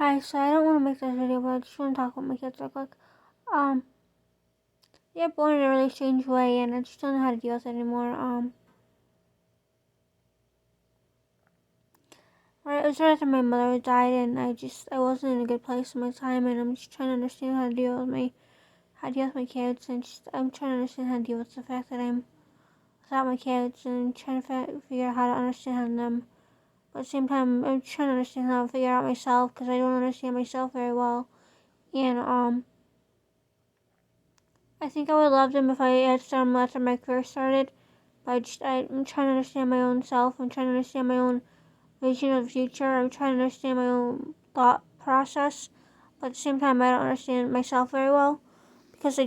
Hi, so I don't want to make this video, but I just want to talk about my kids real quick. They're born in a really strange way, and I just don't know how to deal with it anymore. It was right after my mother died, and I wasn't in a good place in my time, and I'm just trying to understand how to deal with my kids, and I'm trying to understand how to deal with the fact that I'm without my kids, and trying to figure out how to understand them. But at the same time, I'm trying to understand how to figure out myself, because I don't understand myself very well, and I think I would love them if I had some after my career started, but I'm trying to understand my own self. I'm trying to understand my own vision of the future. I'm trying to understand my own thought process, but at the same time, I don't understand myself very well because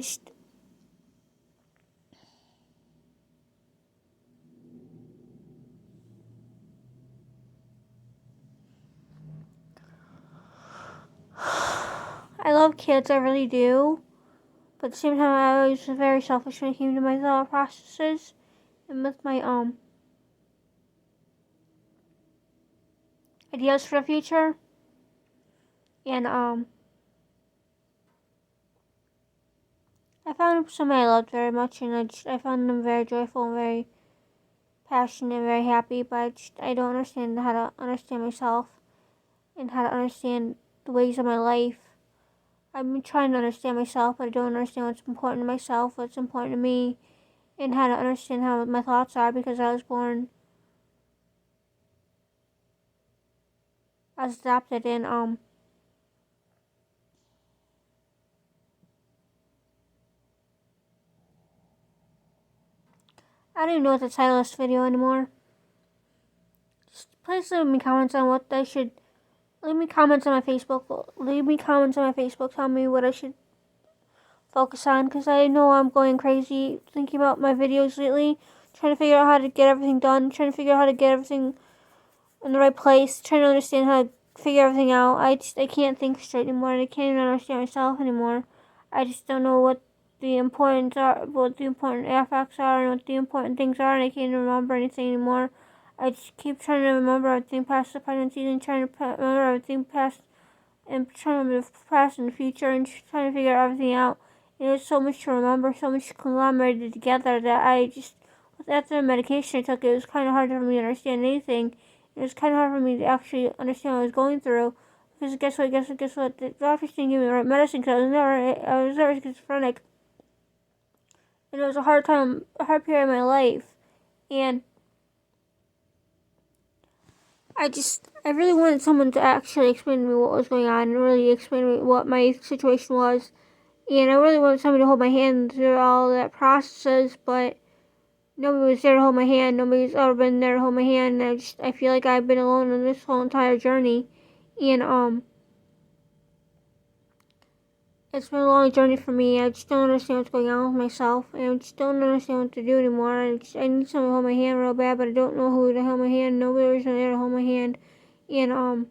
I love kids, I really do, but at the same time, I was very selfish when it came to my thought processes and with my ideas for the future, and I found somebody I loved very much, and I found them very joyful and very passionate and very happy, but I don't understand how to understand myself and how to understand the ways of my life. I've been trying to understand myself, but I don't understand what's important to myself, what's important to me, and how to understand how my thoughts are because I was adopted, and I don't even know what the title of this video anymore. Just please leave me comments on what I should. Leave me comments on my Facebook. Leave me comments on my Facebook. Tell me what I should focus on, because I know I'm going crazy thinking about my videos lately, trying to figure out how to get everything done, trying to figure out how to get everything in the right place, trying to understand how to figure everything out. I can't think straight anymore, and I can't even understand myself anymore. I just don't know what the important affects are, and what the important things are, and I can't even remember anything anymore. I just keep trying to remember everything past the pregnancy, and trying to remember everything past, and trying to remember the past and the future, and just trying to figure everything out. And there's so much to remember, so much conglomerated together that after the medication I took, it was kind of hard for me to understand anything. It was kind of hard for me to actually understand what I was going through. Because guess what? The doctors didn't give me the right medicine because I was never schizophrenic. And it was a hard period of my life. And I really wanted someone to actually explain to me what was going on and really explain to me what my situation was. And I really wanted somebody to hold my hand through all that processes, but nobody was there to hold my hand. Nobody's ever been there to hold my hand. And I feel like I've been alone on this whole entire journey. And it's been a long journey for me. I just don't understand what's going on with myself. And I just don't understand what to do anymore. I need someone to hold my hand real bad, but I don't know who to hold my hand. Nobody was there to hold my hand. And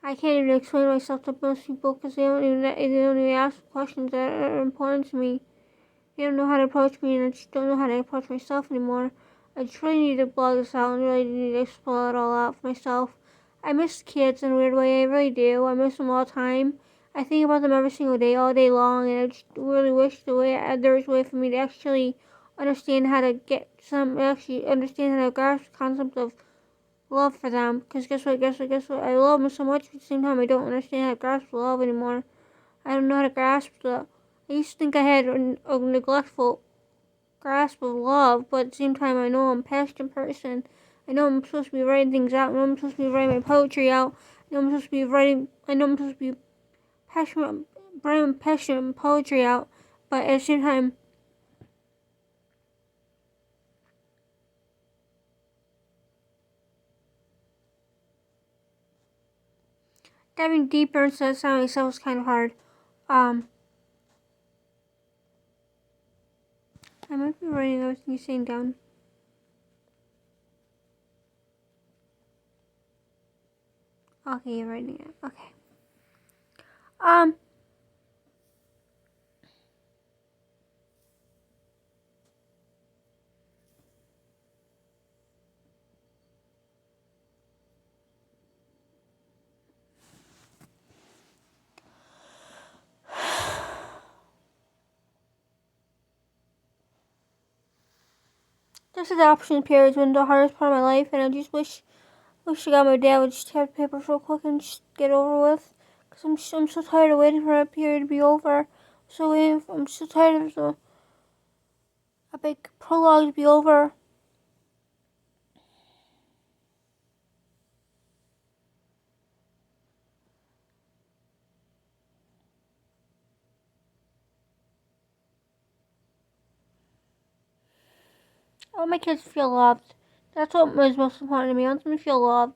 I can't even explain myself to most people because they don't even ask questions that are important to me. They don't know how to approach me, and I just don't know how to approach myself anymore. I just really need to blog this out and really need to explore it all out for myself. I miss kids in a weird way. I really do. I miss them all the time. I think about them every single day, all day long, and I just really wish there was a way for me to actually understand how to understand how to grasp the concept of love for them. Because guess what? I love them so much, but at the same time, I don't understand how to grasp love anymore. I don't know how to grasp I used to think I had a neglectful grasp of love, but at the same time, I know I'm a passionate person. I know I'm supposed to be writing things out. I know I'm supposed to be writing my poetry out. I know I'm supposed to be writing passionate poetry out. But at the same time, diving deeper into that sound myself is kind of hard. I might be writing everything you're saying down. Okay, you're writing it. Okay. Um, this adoption period has been the hardest part of my life, and I just wish God my dad would just have the papers real quick and just get over with. Cause I'm so tired of waiting for that period to be over. I'm so tired of a big prologue to be over. I want my kids to feel loved. That's what is most important to me. I want them to feel loved.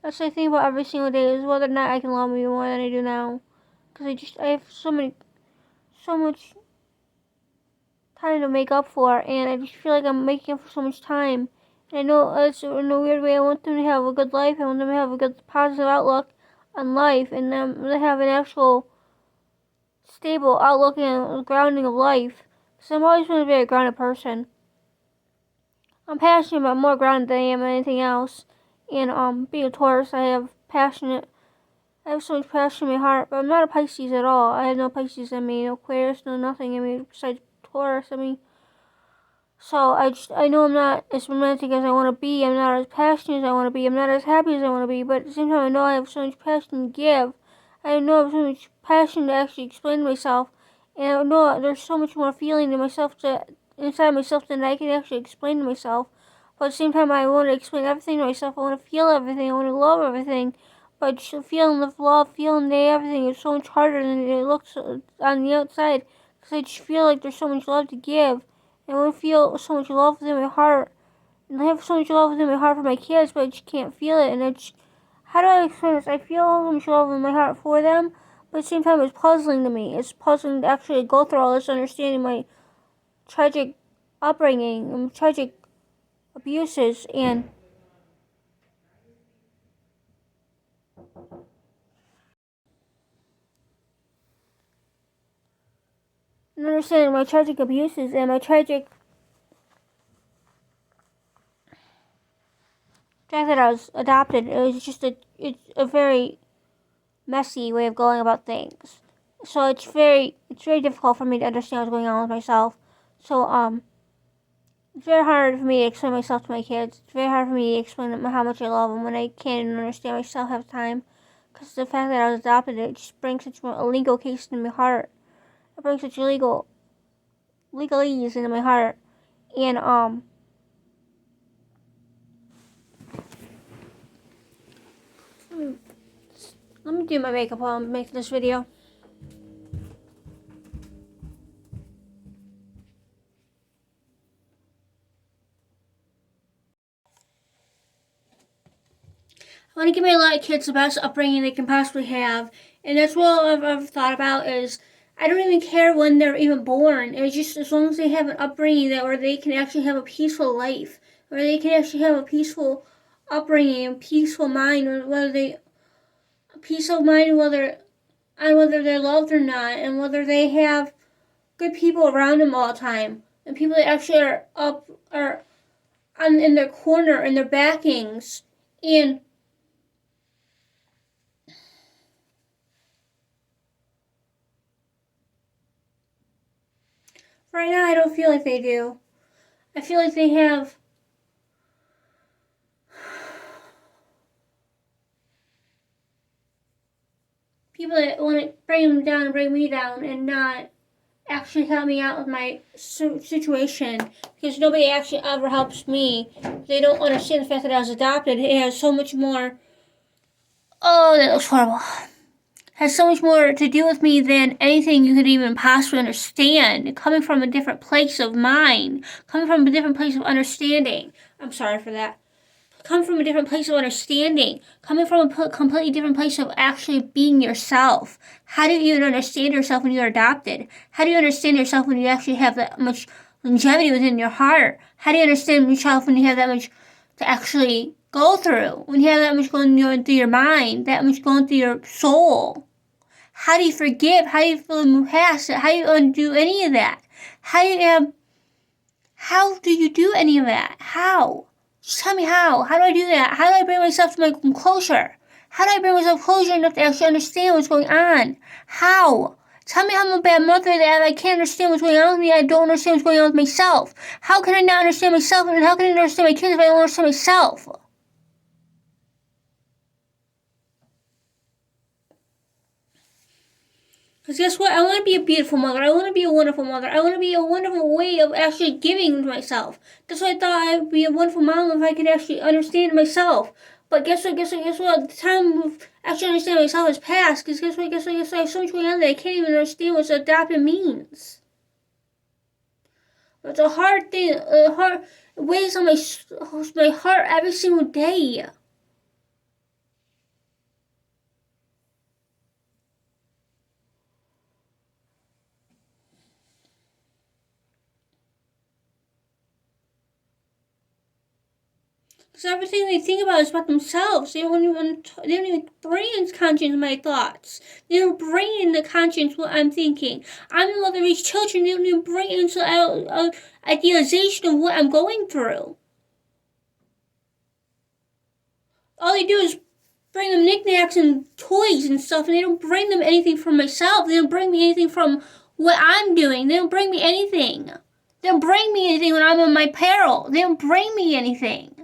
That's what I think about every single day, is whether or not I can love them more than I do now. Because I have so much time to make up for, and I just feel like I'm making up for so much time. And I know it's in a weird way. I want them to have a good life. I want them to have a good positive outlook on life, and them to have an actual stable outlook and grounding of life. Because I'm always been a very grounded person. I'm passionate about more grounded than I am anything else. And being a Taurus, I have so much passion in my heart. But I'm not a Pisces at all. I have no Pisces in me, no Aquarius, no nothing in me besides Taurus. So I know I'm not as romantic as I want to be. I'm not as passionate as I want to be. I'm not as happy as I want to be. But at the same time, I know I have so much passion to give. I know I have so much passion to actually explain myself. And I know there's so much more feeling in myself inside myself than I can actually explain to myself. But at the same time, I want to explain everything to myself. I want to feel everything. I want to love everything. But just feeling the love, feeling everything is so much harder than it looks on the outside. Because I just feel like there's so much love to give. And I want to feel so much love within my heart. And I have so much love within my heart for my kids, but I just can't feel it. How do I explain this? I feel so much love in my heart for them, but at the same time, it's puzzling to me. It's puzzling to actually go through all this, understanding my tragic upbringing and tragic abuses, and understanding my tragic abuses and my tragic fact that I was adopted. It's a very messy way of going about things. So it's very difficult for me to understand what's going on with myself. So it's very hard for me to explain myself to my kids. It's very hard for me to explain how much I love them when I can't even understand myself half the time. Because the fact that I was adopted, it just brings such a legal case into my heart. It brings such legalese into my heart. And let me do my makeup while I'm making this video. I want to give my little kids the best upbringing they can possibly have, and that's what I've thought about. Is I don't even care when they're even born. It's just as long as they have an upbringing where they can actually have a peaceful life, where they can actually have a peaceful upbringing and peaceful mind, or whether they're loved or not, and whether they have good people around them all the time, and people that actually are in their corner and their backings. And right now, I don't feel like they do. I feel like they have people that want to bring them down and bring me down, and not actually help me out with my situation, because nobody actually ever helps me. They don't understand the fact that I was adopted. It has so much more. Oh, that looks horrible. Has so much more to do with me than anything you could even possibly understand. Coming from a different place of mind, coming from a different place of understanding. I'm sorry for that. Coming from a different place of understanding, coming from a completely different place of actually being yourself. How do you even understand yourself when you're adopted? How do you understand yourself when you actually have that much longevity within your heart? How do you understand yourself when you have that much to actually go through? When you have that much going through your mind, that much going through your soul? How do you forgive? How do you move past it? How do you undo any of that? How do you do any of that? How? Just tell me how. How do I do that? How do I bring myself to my closure? How do I bring myself closure enough to actually understand what's going on? How? Tell me I'm a bad mother that I can't understand what's going on with me. I don't understand what's going on with myself. How can I not understand myself, and how can I understand my kids if I don't understand myself? Because guess what? I want to be a beautiful mother. I want to be a wonderful mother. I want to be a wonderful way of actually giving to myself. That's why I thought I'd be a wonderful mom if I could actually understand myself. But guess what? The time of actually understanding myself has passed. Because guess what? I have so much going on that I can't even understand what adoption means. It's a hard thing. It weighs on my heart every single day. Because everything they think about is about themselves. They don't even bring into conscience my thoughts. They don't bring into conscience what I'm thinking. I'm the mother of these children. They don't even bring into idealization of what I'm going through. All they do is bring them knickknacks and toys and stuff, and they don't bring them anything from myself. They don't bring me anything from what I'm doing. They don't bring me anything. They don't bring me anything when I'm in my peril. They don't bring me anything.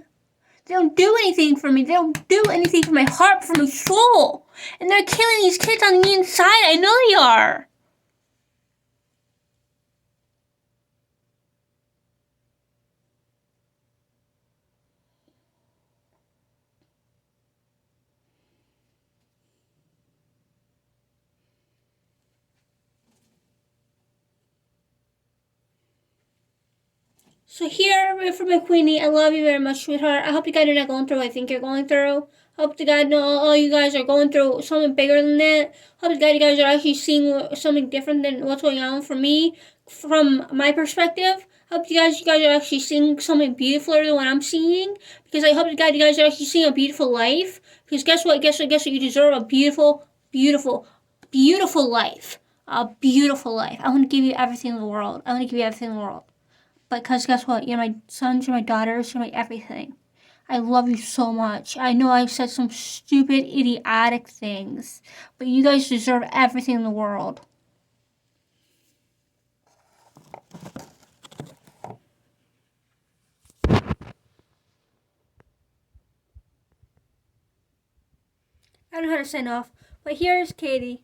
They don't do anything for me. They don't do anything for my heart, for my soul. And they're killing these kids on the inside. I know they are. So here for my Queenie, I love you very much, sweetheart. I hope you guys are not going through what I think you're going through. Hope to God know all you guys are going through something bigger than that. Hope to God you guys are actually seeing something different than what's going on for me, from my perspective. Hope you guys are actually seeing something beautifuler than what I'm seeing. Because I hope to God you guys are actually seeing a beautiful life. Because guess what? You deserve a beautiful, beautiful, beautiful life. A beautiful life. I want to give you everything in the world. Because guess what? You're my sons, you're my daughters, you're my everything. I love you so much. I know I've said some stupid, idiotic things, but you guys deserve everything in the world. I don't know how to sign off, but here's Katie.